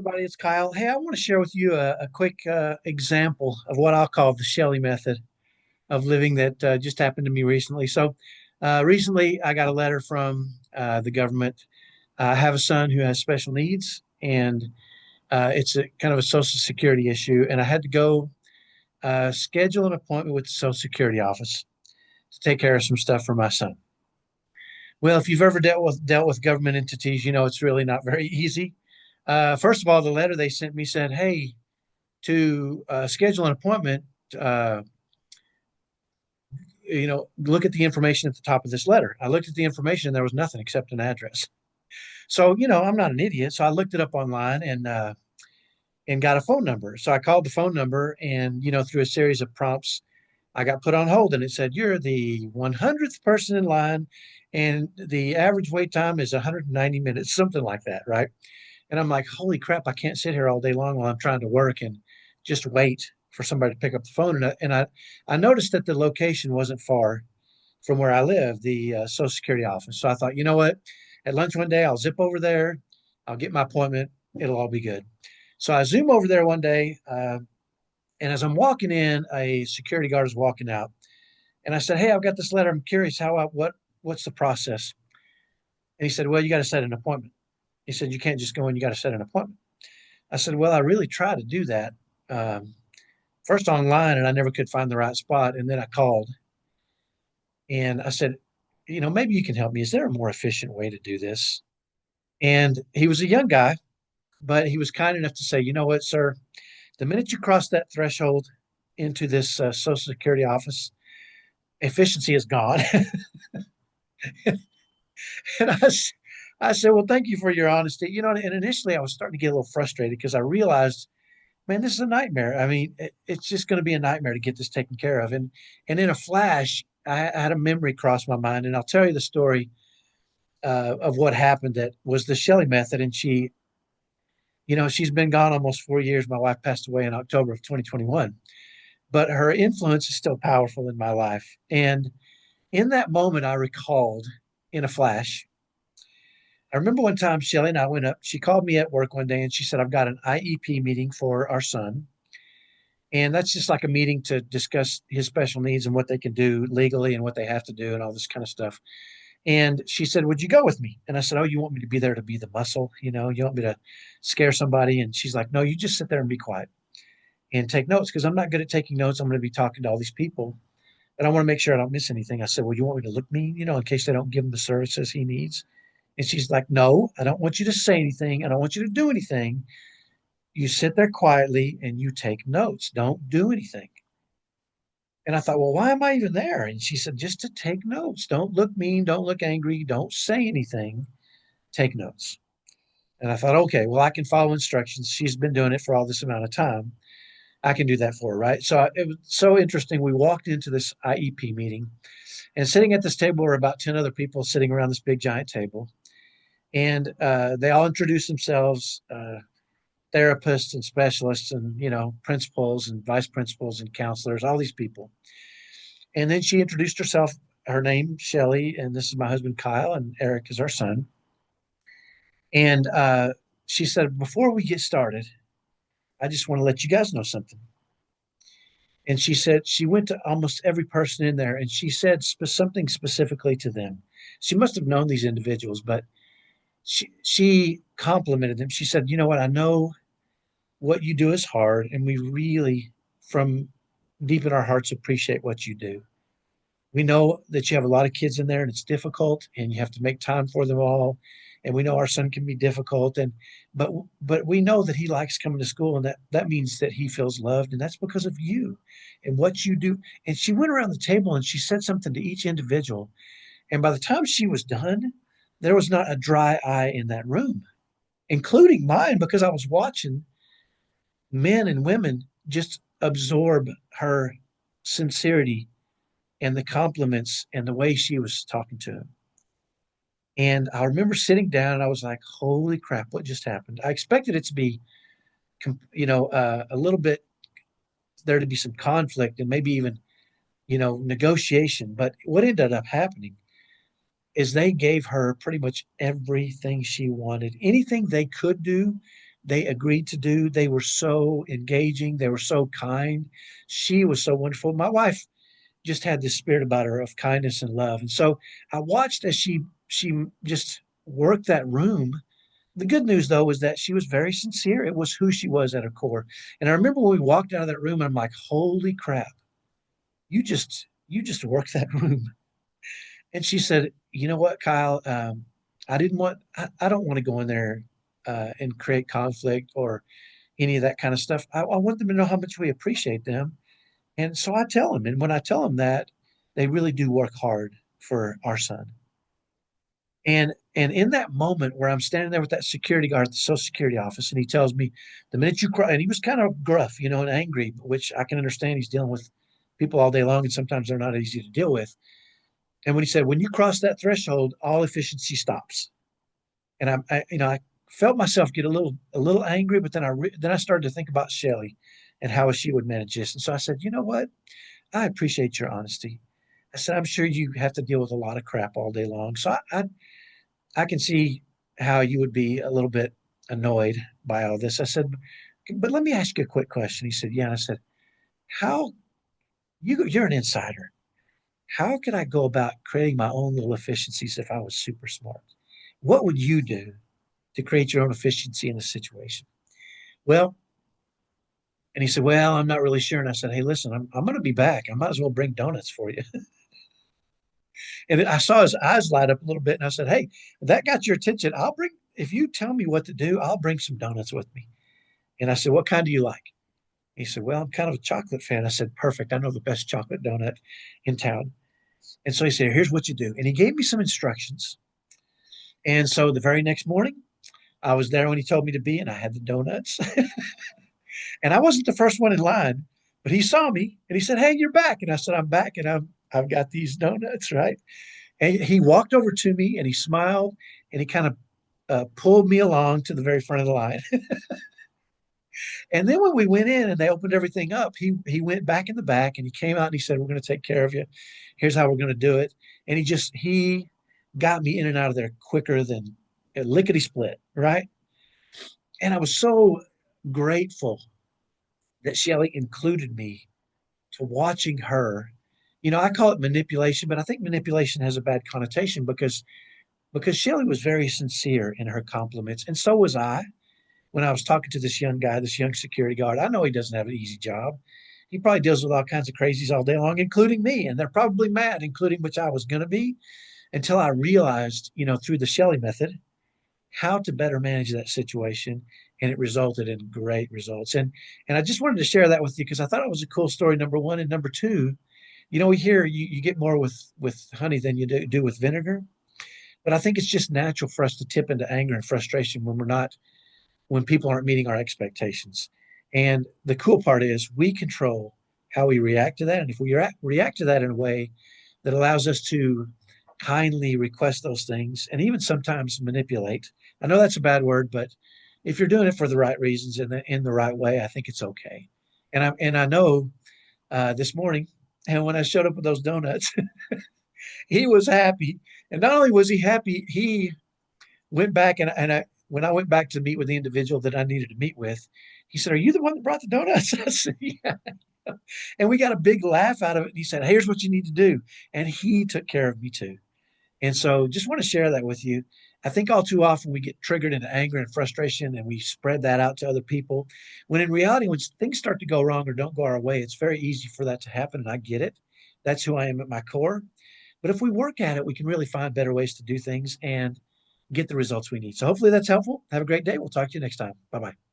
everybody, it's Kyle. Hey, I want to share with you a quick example of what I'll call the Shelly method of living that just happened to me recently. Recently I got a letter from the government. I have a son who has special needs, and it's a kind of a Social Security issue. And I had to go schedule an appointment with the Social Security office to take care of some stuff for my son. Well, if you've ever dealt with government entities, you know it's really not very easy. First of all, the letter they sent me said, "Hey, to schedule an appointment, uh, look at the information at the top of this letter." I looked at the information and there was nothing except an address. So, I'm not an idiot. So I looked it up online and got a phone number. So I called the phone number and, through a series of prompts, I got put on hold and it said, "You're the 100th person in line and the average wait time is 190 minutes," something like that. Right. And I'm like, holy crap, I can't sit here all day long while I'm trying to work and just wait for somebody to pick up the phone. And I noticed that the location wasn't far from where I live, the Social Security office. So I thought, you know what? At lunch one day, I'll zip over there, I'll get my appointment, it'll all be good. So I zoom over there one day, and as I'm walking in, a security guard is walking out, and I said, "Hey, I've got this letter. I'm curious what's the process?" And he said, "Well, you got to set an appointment." He said, "You can't just go in. You got to set an appointment." I said, "Well, I really try to do that. Um, First online, and I never could find the right spot. And then I called and I said, maybe you can help me. Is there a more efficient way to do this?" And he was a young guy, but he was kind enough to say, "You know what, sir? The minute you cross that threshold into this Social Security office, efficiency is gone." And I said, "Well, thank you for your honesty." And initially I was starting to get a little frustrated because I realized, man, this is a nightmare. I mean, it's just going to be a nightmare to get this taken care of. And in a flash, I had a memory cross my mind, and I'll tell you the story of what happened. That was the Shelly method, and she's been gone almost 4 years. My wife passed away in October of 2021, but her influence is still powerful in my life. And in that moment, I recalled in a flash. I remember one time Shelly and I went up. She called me at work one day, and she said, "I've got an IEP meeting for our son." And that's just like a meeting to discuss his special needs and what they can do legally and what they have to do and all this kind of stuff. And she said, "Would you go with me?" And I said, "Oh, you want me to be there to be the muscle? You want me to scare somebody?" And she's like, "No, you just sit there and be quiet and take notes because I'm not good at taking notes. I'm going to be talking to all these people, but I want to make sure I don't miss anything." I said, "Well, you want me to look mean, in case they don't give him the services he needs?" And she's like, "No, I don't want you to say anything. I don't want you to do anything. You sit there quietly and you take notes. Don't do anything." And I thought, well, why am I even there? And she said, "Just to take notes. Don't look mean. Don't look angry. Don't say anything. Take notes." And I thought, okay, well, I can follow instructions. She's been doing it for all this amount of time. I can do that for her, right? It was so interesting. We walked into this IEP meeting, and sitting at this table were about 10 other people sitting around this big giant table. And they all introduced themselves, therapists and specialists and, principals and vice principals and counselors, all these people. And then she introduced herself, her name, Shelly, and this is my husband, Kyle, and Eric is our son. And she said, "Before we get started, I just want to let you guys know something." And she said she went to almost every person in there and she said something specifically to them. She must have known these individuals, but she complimented them. She said, "You know what? I know what you do is hard, and we really, from deep in our hearts, appreciate what you do. We know that you have a lot of kids in there and it's difficult and you have to make time for them all. And we know our son can be difficult but we know that he likes coming to school, and that means that he feels loved, and that's because of you and what you do." And she went around the table and she said something to each individual. And by the time she was done, there was not a dry eye in that room, including mine, because I was watching men and women just absorb her sincerity and the compliments and the way she was talking to him. And I remember sitting down and I was like, holy crap, what just happened? I expected it to be, a little bit, there to be some conflict and maybe even, negotiation. But what ended up happening is they gave her pretty much everything she wanted. Anything they could do, they agreed to do. They were so engaging. They were so kind. She was so wonderful. My wife just had this spirit about her of kindness and love. And so I watched as she just worked that room. The good news though was that she was very sincere. It was who she was at her core. And I remember when we walked out of that room, I'm like, holy crap, you just worked that room. And she said, you know what, Kyle, I don't want to go in there and create conflict or any of that kind of stuff. I want them to know how much we appreciate them. And so I tell them, and when I tell them that, they really do work hard for our son. And in that moment where I'm standing there with that security guard at the Social Security office, and he tells me, the minute you cry, and he was kind of gruff, and angry, which I can understand. He's dealing with people all day long, and sometimes they're not easy to deal with. And when he said, when you cross that threshold, all efficiency stops. And I felt myself get a little angry, but then I started to think about Shelly and how she would manage this. And so I said, you know what? I appreciate your honesty. I said, I'm sure you have to deal with a lot of crap all day long. So I can see how you would be a little bit annoyed by all this. I said, but let me ask you a quick question. He said, yeah. And I said, how you're an insider. How could I go about creating my own little efficiencies if I was super smart? What would you do to create your own efficiency in a situation? Well, and he said, well, I'm not really sure. And I said, hey, listen, I'm going to be back. I might as well bring donuts for you. And I saw his eyes light up a little bit. And I said, hey, if that got your attention, if you tell me what to do, I'll bring some donuts with me. And I said, what kind do you like? He said, well, I'm kind of a chocolate fan. I said, perfect. I know the best chocolate donut in town. And so he said, here's what you do. And he gave me some instructions. And so the very next morning, I was there when he told me to be, and I had the donuts. And I wasn't the first one in line, but he saw me and he said, hey, you're back. And I said, I'm back and I've got these donuts, right? And he walked over to me and he smiled and he kind of pulled me along to the very front of the line. And then when we went in and they opened everything up, he went back in the back and he came out and he said, we're going to take care of you. Here's how we're going to do it. And he got me in and out of there quicker than a lickety split, right? And I was so grateful that Shelly included me to watching her. I call it manipulation, but I think manipulation has a bad connotation because Shelly was very sincere in her compliments, and so was I when I was talking to this young guy, this young security guard. I know he doesn't have an easy job. He probably deals with all kinds of crazies all day long, including me, and they're probably mad, including which I was going to be, until I realized, through the Shelly method, how to better manage that situation, and it resulted in great results. And I just wanted to share that with you because I thought it was a cool story. Number one, and number two, we hear you get more with honey than you do with vinegar, but I think it's just natural for us to tip into anger and frustration when people aren't meeting our expectations. And the cool part is we control how we react to that. And if we react to that in a way that allows us to kindly request those things and even sometimes manipulate. I know that's a bad word, but if you're doing it for the right reasons and in the right way, I think it's okay. And I know this morning, and when I showed up with those donuts, he was happy. And not only was he happy, he went back when I went back to meet with the individual that I needed to meet with, he said, "Are you the one that brought the donuts?" I said, "Yeah." And we got a big laugh out of it. And he said, "Here's what you need to do," and he took care of me too. And so just want to share that with you. I think all too often we get triggered into anger and frustration and we spread that out to other people. When in reality, when things start to go wrong or don't go our way, it's very easy for that to happen. And I get it. That's who I am at my core. But if we work at it, we can really find better ways to do things and get the results we need. So hopefully that's helpful. Have a great day. We'll talk to you next time. Bye bye.